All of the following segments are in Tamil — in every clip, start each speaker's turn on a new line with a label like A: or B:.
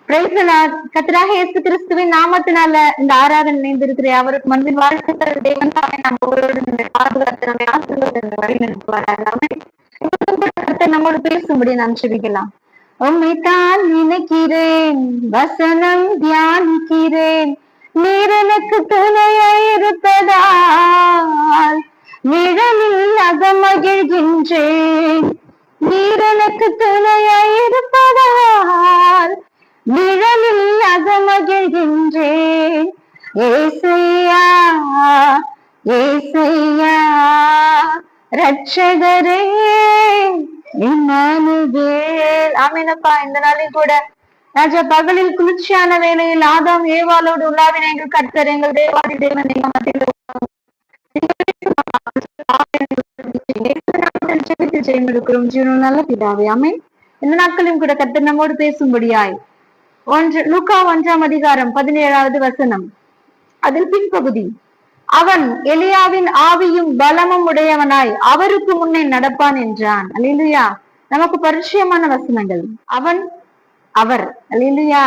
A: கர்த்தராக இயேசு கிறிஸ்துவின் நாமத்தினால இந்த ஆராதனை இணைந்திருக்கிற அவருக்கு மண்பின் வாழ்த்துக்கள். தேவன் தாமே நம்மளோடு பாதுகாத்து நம்மை ஆசீர்வாதத்தை வழி நடத்துவாராக. நம்மோடு பேசும்படி நாம் செபிக்கலாம். உம்மைத்தான் நினைக்கிறேன், வசனம் தியானிக்கிறேன், நீர் எனக்கு துணையாயிருப்பதால் நிழலில் அகமகிழ்கின்றேன். நீர் எனக்கு துணையாயிருப்பதால் நிழலில் அகமகிழ்கின்றேன். ஏசையா ஏசையா ரட்சகரே இம்மானுவேல். ஆமீனப்பா. இந்த நாளில் கூட ராஜா பகலில் குளிர்ச்சியான வேளையில் ஆதாம் ஏவாளோடு உலாவின எங்கள் கர்த்தர் எங்கள் தேவாதி தேவன் எங்கள் மத்தியில் ஜெயமெடுக்கிறோம் ஜீவனும் நல்ல பிதாவே. ஆமென். இந்த நாட்களையும் கூட கர்த்தர் நம்மோடு பேசும்படியாய் லூக்கா 1 அதிகாரம் 17வது வசனம், அதில் பின்பகுதி, அவன் எலியாவின் ஆவியும் பலமும் உடையவனாய் அவருக்கு முன்னே நடப்பான் என்றான். அல்லேலூயா. நமக்கு பரிச்சயமான வசனங்கள். அவன் அவர். அல்லேலூயா.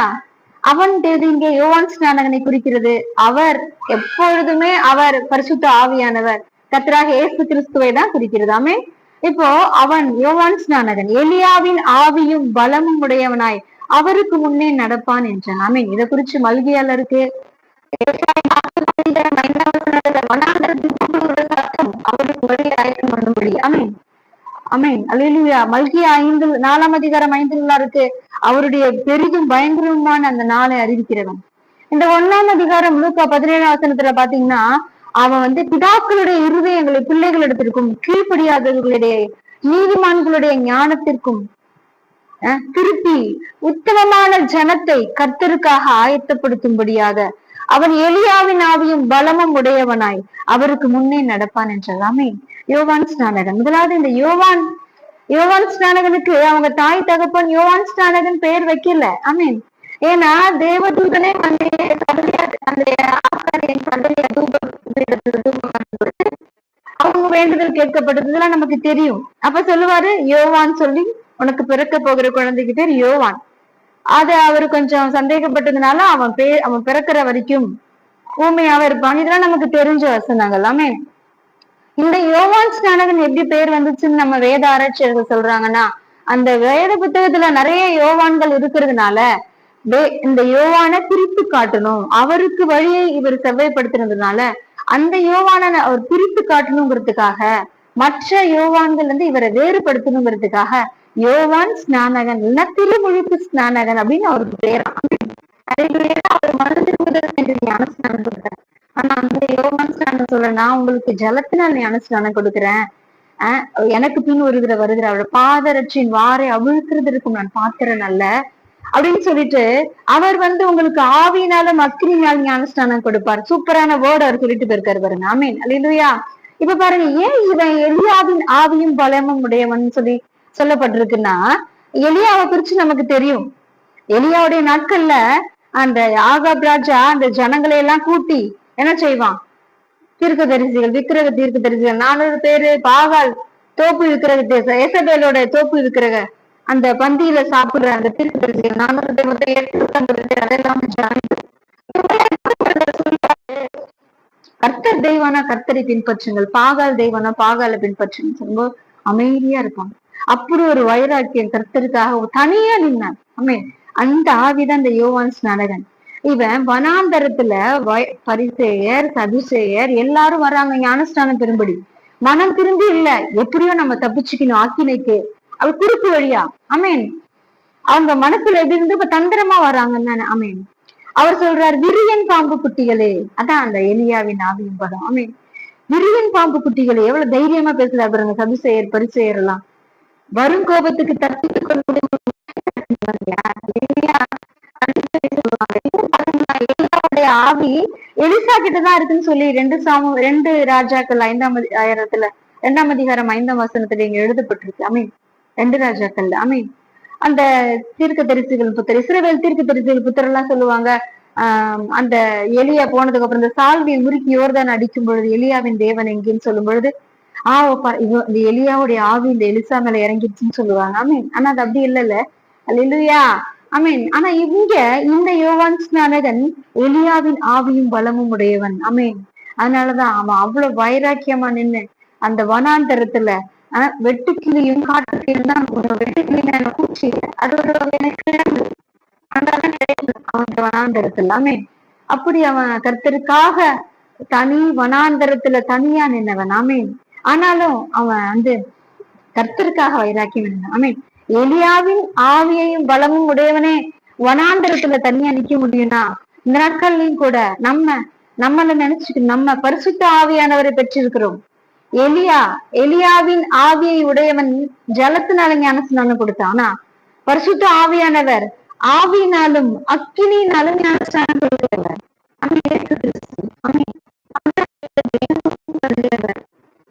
A: அவன் இங்கே யோவான் ஸ்நானகனை குறிக்கிறது. அவர் எப்பொழுதுமே அவர் பரிசுத்த ஆவியானவர் கர்த்தராக இயேசு கிறிஸ்துவை தான் குறிக்கிறது. ஆமென். இப்போ அவன் யோவான் ஸ்நானகன் எலியாவின் ஆவியும் பலமும் உடையவனாய் அவருக்கு முன்னே நடப்பான் என்றான். ஆமென். இதை குறிச்சு மல்கியாளருக்கு அவருக்கு வழி ஆயத்தம் பண்ணும்படி. ஆமென். ஆமென். அல்லேலூயா. மல்கியா 4 அதிகாரம் 5 அவருடைய பெரிதும் பயங்கரமான அந்த நாளை அறிவிக்கிறவன். இந்த 1 அதிகாரம் லூக்கா 17 வசனத்துல பாத்தீங்கன்னா, அவன் பிதாக்களுடைய இருதயங்களை பிள்ளைகளிடத்திற்கும் கீழ்ப்படியாதவர்களுடைய நீதிமான்களுடைய ஞானத்திற்கும் திருப்பி உத்தமமான ஜனத்தை கர்த்தருக்காக ஆயத்தப்படுத்தும்படியாக அவன் எலியாவின் ஆவியும் பலமும் உடையவனாய் அவருக்கு முன்னே நடப்பான் என்றாமே. யோவான் ஸ்நானகன். முதலாவது இந்த யோவான் ஸ்நானகனுக்கு அவங்க தாய் தகப்பன் யோவான் ஸ்நானகன் பெயர் வைக்கல. ஆமீன். ஏன்னா தேவதூதனே அவங்க வேண்டுதல் கேட்கப்பட்டதுலாம் நமக்கு தெரியும். அப்ப சொல்லுவாரு யோவான் சொல்லி, உனக்கு பிறக்க போகிற குழந்தைக்கு பேர் யோவான். அது அவரு கொஞ்சம் சந்தேகப்பட்டதுனால அவன் பிறக்கிற வரைக்கும் ஊமையாவே இருப்பான். இதெல்லாம் நமக்கு தெரிஞ்ச வசனங்கள். எல்லாமே இந்த யோவான் ஸ்நானகன் எப்படி பேர் வந்துச்சுன்னு நம்ம வேத ஆராய்ச்சியர்கள் சொல்றாங்கன்னா, அந்த வேத புத்தகத்துல நிறைய யோவான்கள் இருக்கிறதுனால இந்த யோவானை பிரித்து காட்டணும், அவருக்கு வழியை இவர் செவ்வாய்ப்படுத்தினதுனால அந்த யோவானை அவர் பிரித்து காட்டணுங்கிறதுக்காக, மற்ற யோவான்கள் இவரை வேறுபடுத்தணுங்கிறதுக்காக யோவான் ஸ்நானகன் இல்ல திருமுழிப்பு ஸ்நானகன் அப்படின்னு அவருக்கு பேர். அவர் மனு திரும்புதல் ஞானஸ்நானம் கொடுத்தார். ஆனா அந்த யோவான் ஸ்நானம் சொல்ல, நான் உங்களுக்கு ஜலத்தினால் ஞானஸ்நானம் கொடுக்குறேன், எனக்கு பின் வருகிற அவரோட பாதரட்சியின் வாரை அவிழ்க்கிறதுக்கும் நான் பாத்திரன் அல்ல அப்படின்னு சொல்லிட்டு அவர் உங்களுக்கு ஆவியினாலும் அக்கினியால் ஞானஸ்நானம் கொடுப்பார். சூப்பரான வேர்டு அவர் சொல்லிட்டு போயிருக்காரு பாருங்க. ஆமீன். அல்லேலூயா. இப்ப பாருங்க, ஏன் இவன் எலியாவின் ஆவியும் பலமும் உடையவன் சொல்லி சொல்லப்பட்டிருக்குன்னா, எலியாவை குறிச்சு நமக்கு தெரியும். எலியாவுடைய நாட்கள்ல அந்த ஆகாப் ராஜா அந்த ஜனங்களை எல்லாம் கூட்டி என்ன செய்வான், தீர்க்கதரிசிகள், விக்கிரக தீர்க்கதரிசிகள் 400 பேரு, பாகால் தோப்பு விக்கிரக, ஏசபேலோட தோப்பு விக்கிரக அந்த பந்தியில சாப்பிடுற அந்த தீர்க்கதரிசிகள் 400 பேர், மொத்தம் 850 பேர். அதெல்லாம் கர்த்தர் தெய்வானா கர்த்தரை பின்பற்றுங்கள், பாகால் தெய்வானா பாகால பின்பற்றுங்க சொல்லும்போது அமைதியா இருப்பாங்க. அப்படி ஒரு வைராக்கியம் கர்த்தருக்காக தனியா நின்னான். அந்த ஆவிதான் இந்த யோவான் ஸ்நானகன். இவன் வனாந்தரத்துல பரிசேயர் சதுசேயர் எல்லாரும் வர்றாங்க ஞானஸ்நானம் பெறும்படி. மனம் திரும்பி இல்ல, எப்படியோ நம்ம தப்பிச்சுக்கணும் ஆக்கினைக்கு, அவ குறுக்கு வழியா. ஆமேன். அவங்க மனசுல எது இருந்து இப்ப தந்திரமா வர்றாங்கன்னு தானே. ஆமேன். அவர் சொல்றார், விரியன் பாம்பு குட்டிகளே. அதான் அந்த எலியாவின் ஆவியும் படம். ஆமேன். விரியன் பாம்பு குட்டிகளே. எவ்வளவு தைரியமா பேசுறா பாருங்க சதுசேயர் பரிசேயர் எல்லாம். வரும் கோபத்துக்கு தப்பித்துக் கொள்ள ஆவி எலிசா கிட்டதான் இருக்குன்னு சொல்லி 2 ராஜாக்கள் 2ஆம் அதிகாரம் 5ஆம் வசனத்துல இங்க எழுதப்பட்டிருக்கு. அமீன். 2 ராஜாக்கள். அமீன். அந்த தீர்க்க தரிசிகள் புத்தர், இஸ்ரவேல் தீர்க்க தரிசிகள் புத்தர் எல்லாம் சொல்லுவாங்க, அந்த எலியா போனதுக்கு அப்புறம் இந்த சால்வியை முறுக்கி யோர்தான் அடிக்கும் பொழுது எலியாவின் தேவன் எங்கேன்னு சொல்லும் பொழுது இந்த எலியாவுடைய ஆவி இந்த எலிசா மேல இறங்கிடுச்சுன்னு சொல்லுவாங்க. ஆமீன். ஆனா அது அப்படி இல்லைல்ல. அல்லேலூயா. அமீன். ஆனா இங்க இந்த யோவான் ஸ்நானகன் எலியாவின் ஆவியும் பலமும் உடையவன். அமீன். அதனாலதான் அவன் அவ்வளவு வைராக்கியமா நின்னு அந்த வனாந்தரத்துல வெட்டுக்கிளியும் காட்டுக்கிளியும் தான் வெட்டுக்கிளியான பூச்சி அது ஒரு அவன் வனாந்தரத்துல. அமீன். அப்படி அவன் கர்த்தருக்காக தனி வனாந்தரத்துல தனியா நின்னவன். அமீன். ஆனாலும் அவன் கர்த்தருக்காக வைராக்கியம். அமீன். எலியாவின் ஆவியையும் பலமும் உடையவனே வனாந்தரத்துல தனியா நிக்க முடியும்னா இந்த நாட்கள்லயும் கூட நம்மள நினைச்சுட்டு நம்ம பரிசுத்த ஆவியானவரை பெற்றிருக்கிறோம். எலியாவின் ஆவியை உடையவன் ஜலத்தினால ஞானஸ்நானம் கொடுத்தான். ஆனா பரிசுத்த ஆவியானவர் ஆவியினாலும் அக்கினியினாலும் ஞானஸ்நானம் கொடுக்கிறவர்.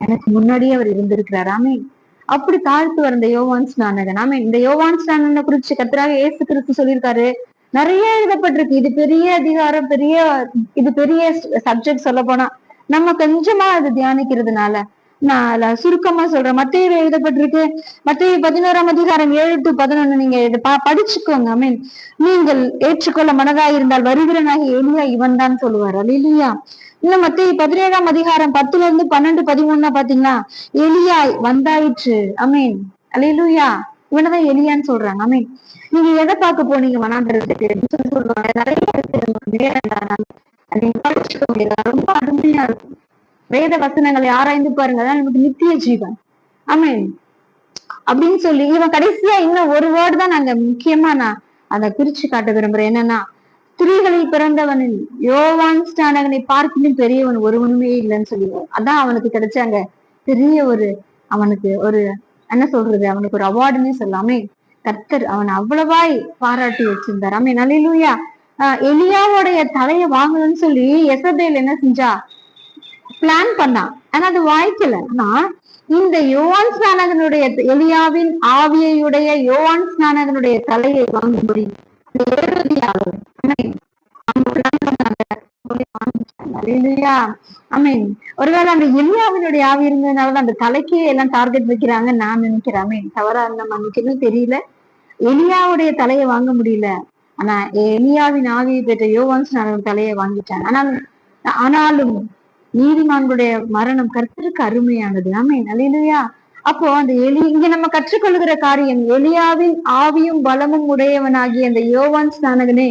A: எனக்கு முன்னாடியே அவர் இருந்திருக்கிறார். ஆமீன். அப்படி தாழ்த்து வந்த யோவான் ஸ்நானகன். ஆமீன். இந்த யோவான் ஸ்நானனை குறிச்சு கர்த்தராக இயேசு கிறிஸ்து சொல்லியிருக்காரு. நிறைய எழுதப்பட்டிருக்கு. இது பெரிய அதிகாரம், இது பெரிய சப்ஜெக்ட் சொல்ல போனா நம்ம கொஞ்சமா அது தியானிக்கிறதுனால நான் சுருக்கமா சொல்றேன். மத்தேயுல எழுதப்பட்டிருக்கு. மத்தேயு 11ஆம் அதிகாரம் 7 to 11 நீங்க இதை படிச்சுக்கோங்க. ஐ மீன், நீங்கள் ஏற்றுக்கொள்ள மனதாய் இருந்தால் வருகிறனாக எலியா இவன் தான் சொல்லுவார். அல்லேலூயா. இன்னும் மத்தேயு 17ஆம் அதிகாரம் 10 to 12, 13 பாத்தீங்கன்னா எலியா வந்தாயிற்று. அமீன். அல்லேலூயா. இவனதான் எலியான்னு சொல்றாங்க. அமீன். நீங்க எதை பார்க்க போனீங்க வனாந்தரத்துக்கு சொல்லுவாங்க. நிறைய ரொம்ப அருமையா இருக்கும். வேத வசனங்களை ஆராய்ந்து பாருங்க. அதான் நமக்கு நித்திய ஜீவன். ஆமீன். அப்படின்னு சொல்லி இவன் கடைசியா இன்னும் ஒரு வேர்டு தான் நாங்க முக்கியமா நான் அதை குறிச்சு காட்ட விரும்புறேன். என்னன்னா, ஸ்திரீகளில் பிறந்தவனில் யோவான் ஸ்நானகனை பார்க்கணும் பெரியவன் ஒருவனுமே இல்லைன்னு சொல்லுவோம். அதான் அவனுக்கு கிடைச்சாங்க பெரிய அவனுக்கு என்ன சொல்றது, அவனுக்கு ஒரு அவார்டுன்னே சொல்லாமே. கர்த்தர் அவன் அவ்வளவாய் பாராட்டி வச்சிருந்தார். ஆமீன். அல்லேலூயா. எலியாவுடைய தலையை வாங்கணும்னு சொல்லி எசபேல் என்ன செஞ்சா, பிளான் பண்ணான். ஆனா அது வாய்க்கல. ஆனா இந்த யோவான் ஸ்நானகனுடைய எலியாவின் ஆவியையுடைய யோவான் ஸ்நானகனுடைய தலையை வாங்கும்படி ஒருவேளை அந்த எலியாவினுடைய ஆவி இருந்ததுனாலதான் அந்த தலைக்கே எல்லாம் டார்கெட் வைக்கிறாங்கன்னு நான் நினைக்கிறேன். தவறா இருந்த மன்னிக்கன்னு தெரியல. எலியாவுடைய தலையை வாங்க முடியல. ஆனா எலியாவின் ஆவியை பெற்ற யோவான் ஸ்நானகன் தலையை வாங்கிட்டாங்க. ஆனாலும் நீதிமான்களுடைய மரணம் கர்த்தருக்கு அருமையானது. ஆமீன். அல்லேலூயா. அப்போ அந்த இங்க நம்ம கற்றுக்கொள்கிற காரியம், எலியாவின் ஆவியும் பலமும் உடையவனாகிய அந்த யோவான் ஸ்நானகனே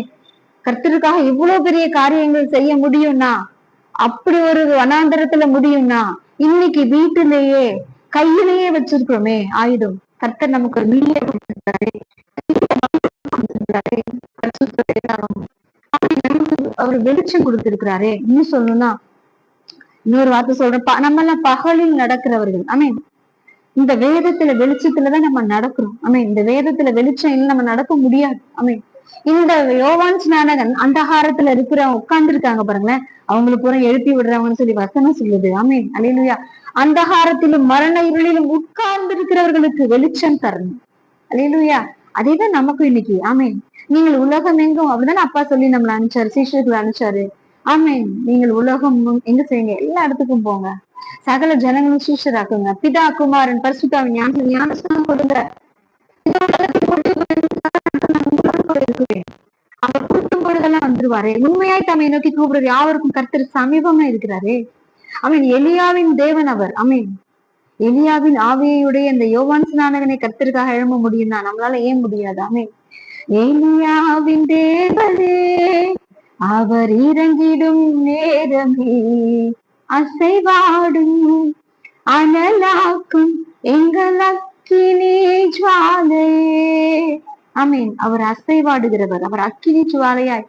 A: கர்த்தருக்காக இவ்வளவு பெரிய காரியங்கள் செய்ய முடியும்னா, அப்படி ஒரு வனாந்தரத்துல முடியும்னா, இன்னைக்கு வீட்டிலேயே கையிலேயே வச்சிருக்கிறோமே ஆயுதம். கர்த்தர் நமக்கு ஒரு வீடியோ கொடுத்திருக்காரு. அவர் வெளிச்சம் கொடுத்திருக்கிறாரே. இன்னும் சொல்லணும்னா இன்னொரு வார்த்தை சொல்றேன், நம்ம எல்லாம் பகலில் நடக்கிறவர்கள். மீன், இந்த வேதத்துல வெளிச்சத்துலதான் நம்ம நடக்கிறோம். மீன், இந்த வேதத்துல வெளிச்சம் இல்லை நம்ம நடக்க முடியாது. மீன், இந்த யோவான் ஸ்நானகன் அந்தகாரத்துல இருக்கிறவங்க உட்கார்ந்து இருக்காங்க பாருங்களேன், அவங்களுக்கு பூரா எழுப்பி விடுறவங்கன்னு சொல்லி வசனம் சொல்லுது. ஆமீன். அல்லேலூயா. அந்தகாரத்திலும் மரண இருளிலும் உட்கார்ந்து இருக்கிறவர்களுக்கு வெளிச்சம் தரணும். அல்லேலூயா. அதேதான் நமக்கும் இன்னைக்கு. ஆமீன். நீங்கள் உலகம் எங்கும், அப்படிதானே அப்பா சொல்லி நம்மளை அனுப்பிச்சாரு, சீஷர்களை அனுப்பிச்சாரு. ஆமீன். நீங்கள் உலகம் எங்க செய்யுங்க, எல்லா இடத்துக்கும் போங்க, சகல ஜனங்களும் சீஷராக்குங்க, பிதா குமாரன் பரிசுத்தாவின் ஞானஸ்நானம் கொடுங்க. அவர் கூட்டும் பொழுதெல்லாம் வந்துருவாரு. உண்மையாய் தம்மை நோக்கி கூப்பிடுறது யாவருக்கும் கர்த்தர் சமீபமா இருக்கிறாரு. அவன் எலியாவின் தேவன் அவர். அமீன். எலியாவின் ஆவியுடைய இந்த யோவான் ஸ்நானகனை கர்த்தருக்காக எழும்ப முடியும்னா நம்மளால ஏன் முடியாது? அமீன். எலியாவின் தேவனே அவர் இறங்கிடும் நேரமே அசைவாடும் அனலாக்கும் எங்கள் அக்கினி ஜுவாலையே. ஆமீன். அவர் அசைவாடுகிறவர். அவர் அக்கினி ஜுவாலையாய்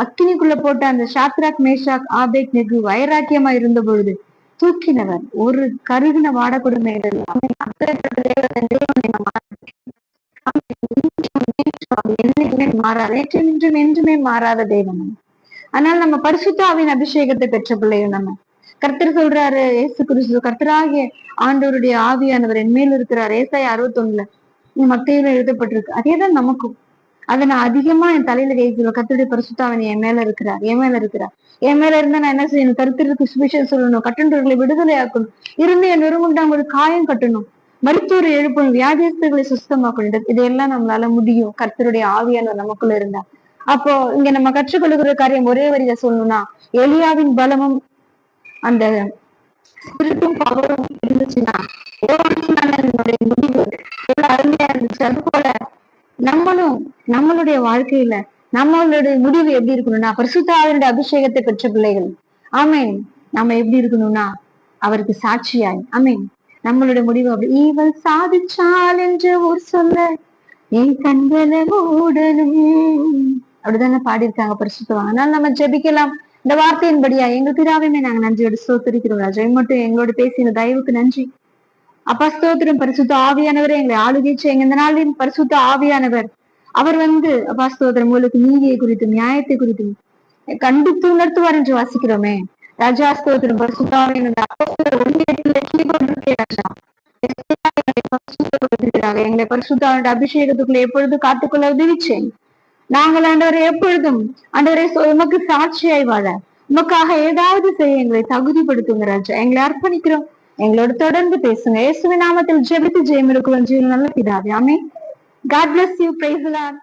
A: அக்கினிக்குள்ள போட்ட அந்த சாத்ராக் மேஷாக் ஆபேத் நெகு வைராக்கியமா இருந்த பொழுது தூக்கினவர். ஒரு கருகின வாடக்கூட மாறாத, என்றுமே மாறாத தேவன். அதனால நம்ம பரிசுத்தாவின் அபிஷேகத்தை பெற்ற பிள்ளையும் நம்ம. கர்த்தர் சொல்றாரு, ஏசு கிறிஸ்து கர்த்தராகிய ஆண்டவருடைய ஆவியானவர் என் மேல் இருக்கிறார். ஏசாயா 61 மத்தேயுல எழுதப்பட்டிருக்கு. அதேதான் நமக்கும். அதை நான் அதிகமா என் தலையில கைக்குள்ள கர்த்தருடைய பரிசுத்தாவின் என் மேல இருக்கிறார். என் மேல இருந்தா நான் என்ன செய்யணும்? கர்த்தருக்கு சுவிசேஷம் சொல்லணும், கட்டுண்டவர்களை விடுதலை ஆக்கணும், இருந்து என் வெறுமுண்டாங்க ஒரு காயம் கட்டணும். மருத்துவரை எழுப்பணும், வியாதியஸ்தர்களை சுத்தமாக்கணும். இதையெல்லாம் நம்மளால முடியும் கர்த்தருடைய ஆவியானவர் நமக்குள்ள இருந்தா. அப்போ இங்க நம்ம கற்றுக்கொள்ளுகிற காரியம் ஒரே வரியில சொல்லணும்னா, எலியாவின் பலமும் அந்த ஸ்பிரிட்டும் பவரும் இருந்துச்சுன்னா யோவானுடைய முடிவு எவ்வளவு அருமையா இருந்துச்சு. அது போல நம்மளும் நம்மளுடைய வாழ்க்கையில நம்மளுடைய முடிவு எப்படி இருக்கணும்னா, பரிசுத்த ஆவியானவருடைய அபிஷேகத்தை பெற்ற பிள்ளைகள். ஆமேன். நம்ம எப்படி இருக்கணும்னா அவருக்கு சாட்சியாய். ஆமேன். நம்மளுடைய முடிவு அப்படி இவள் சாதிச்சால் என்று ஊர் சொல்ல என் கண்களை மூடணும் அப்படிதானே பாடியிருக்காங்க பரிசுத்தவாங்க. அதனால நம்ம ஜெபிக்கலாம் இந்த வார்த்தையின்படியா. எங்க பிதாவையுமே நாங்க நன்றியோடு ஸ்தோத்திரிக்கிறோம் ராஜா. மட்டும் எங்களோட பேசின தயவுக்கு நன்றி அப்பா. ஸ்தோத்திரம். பரிசுத்த ஆவியானவரே எங்களை ஆளுகை செய்யுங்க இந்த நாளின் பரிசுத்த ஆவியானவர். அவர் அப்பா ஸ்தோத்திரம் உங்களுக்கு நீதியை குறித்தும் நியாயத்தை குறித்தும் கண்டித்து உணர்த்துவார் என்று வாசிக்கிறோமே ராஜா. ஸ்தோத்திரம். பரிசுத்த எங்களை பரிசுத்த அபிஷேகத்துக்குள்ள எப்பொழுது காத்துக்கொள்ள உதவிச்சேன். நாங்கள் ஆண்டவரை எப்பொழுதும் ஆண்டவரை உமக்கு சாட்சியாய் வாழ உமக்காக ஏதாவது செய்ய எங்களை தகுதிப்படுத்துங்க ராஜா. எங்களை அர்ப்பணிக்கிறோம். எங்களோட தொடர்ந்து பேசுங்க. இயேசுவின் நாமத்தில் ஜெபித்து ஜெயம் இருக்கும் நல்ல பிதாவே. ஆமென். God bless you. Praise the Lord.